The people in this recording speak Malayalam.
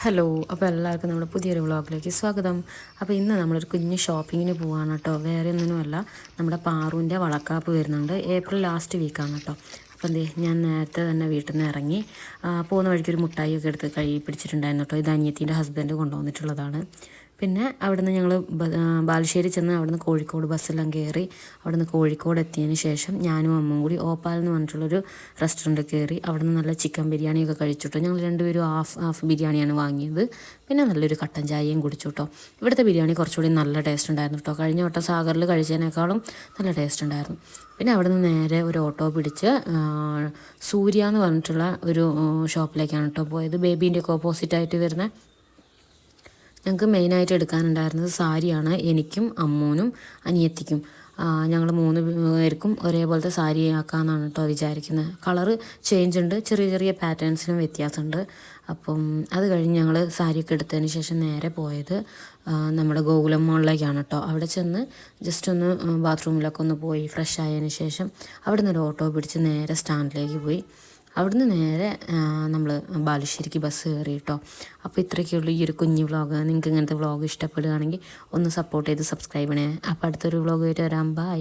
ഹലോ, അപ്പോൾ എല്ലാവർക്കും നമ്മുടെ പുതിയൊരു വ്ളോഗിലേക്ക് സ്വാഗതം. അപ്പോൾ ഇന്ന് നമ്മളൊരു കുഞ്ഞ് ഷോപ്പിങ്ങിന് പോവാണ് കേട്ടോ. വേറെ ഒന്നിനുമല്ല, നമ്മുടെ പാറുവിൻ്റെ വളക്കാപ്പ് വരുന്നുണ്ട്. ഏപ്രിൽ ലാസ്റ്റ് വീക്കാണ് കേട്ടോ. അപ്പോൾ ഞാൻ നേരത്തെ തന്നെ വീട്ടിൽ നിന്ന് ഇറങ്ങി പോകുന്ന വഴിക്ക് ഒരു മുട്ടായിയൊക്കെ എടുത്ത് കൈ പിടിച്ചിട്ടുണ്ടായിരുന്നു കേട്ടോ. ഇത് അനിയത്തിൻ്റെ ഹസ്ബൻഡ് കൊണ്ടുവന്നിട്ടുള്ളതാണ്. പിന്നെ അവിടുന്ന് ഞങ്ങൾ ബാലുശ്ശേരി ചെന്ന് അവിടുന്ന് കോഴിക്കോട് ബസ്സെല്ലാം കയറി അവിടുന്ന് കോഴിക്കോട് എത്തിയതിന് ശേഷം ഞാനും അമ്മയും കൂടി ഓപ്പാൽ എന്ന് പറഞ്ഞിട്ടുള്ളൊരു റെസ്റ്റോറൻറ്റ് കയറി അവിടുന്ന് നല്ല ചിക്കൻ ബിരിയാണിയൊക്കെ കഴിച്ചിട്ടോ. ഞങ്ങൾ രണ്ടുപേരും ഹാഫ് ബിരിയാണിയാണ് വാങ്ങിയത്. പിന്നെ നല്ലൊരു കട്ടൻ ചായയും കുടിച്ചു കേട്ടോ. ഇവിടുത്തെ ബിരിയാണി കുറച്ചുകൂടി നല്ല ടേസ്റ്റ് ഉണ്ടായിരുന്നു കേട്ടോ. കഴിഞ്ഞ വട്ടം സാഗറിൽ കഴിച്ചതിനേക്കാളും നല്ല ടേസ്റ്റ് ഉണ്ടായിരുന്നു. പിന്നെ അവിടുന്ന് നേരെ ഒരു ഓട്ടോ പിടിച്ച് സൂര്യ എന്ന് പറഞ്ഞിട്ടുള്ള ഒരു ഷോപ്പിലേക്കാണ് കേട്ടോ പോയത്. ബേബീൻ്റെയൊക്കെ ഓപ്പോസിറ്റായിട്ട് വരുന്ന. ഞങ്ങൾക്ക് മെയിനായിട്ട് എടുക്കാനുണ്ടായിരുന്നത് സാരിയാണ്. എനിക്കും അമ്മൂനും അനിയത്തിക്കും ഞങ്ങൾ 3 പേർക്കും ഒരേപോലത്തെ സാരി ആക്കാമെന്നാണ് കേട്ടോ വിചാരിക്കുന്നത്. കളറ് ചേഞ്ച് ഉണ്ട്, ചെറിയ ചെറിയ പാറ്റേൺസിനും വ്യത്യാസമുണ്ട്. അപ്പം അത് കഴിഞ്ഞ് ഞങ്ങൾ സാരിയൊക്കെ എടുത്തതിന് ശേഷം നേരെ പോയത് നമ്മുടെ ഗോകുലം മോളിലേക്കാണ് കേട്ടോ. അവിടെ ചെന്ന് ജസ്റ്റ് ഒന്ന് ബാത്റൂമിലൊക്കെ ഒന്ന് പോയി ഫ്രഷ് ആയതിന് ശേഷം അവിടെ നിന്ന് ഒരു ഓട്ടോ പിടിച്ച് നേരെ സ്റ്റാൻഡിലേക്ക് പോയി. അവിടുന്ന് നേരെ നമ്മൾ ബാലുശ്ശേരിക്ക് ബസ് കയറി കേട്ടോ. അപ്പോൾ ഇത്രയൊക്കെയുള്ളൂ ഈ ഒരു കുഞ്ഞു വ്ളോഗ്. നിങ്ങൾക്ക് ഇങ്ങനത്തെ വ്ളോഗ് ഇഷ്ടപ്പെടുകയാണെങ്കിൽ ഒന്ന് സപ്പോർട്ട് ചെയ്ത് സബ്സ്ക്രൈബ് ചെയ്യണേ. അപ്പോൾ അടുത്തൊരു വ്ളോഗ് ആയിട്ട് വരാം. ബൈ.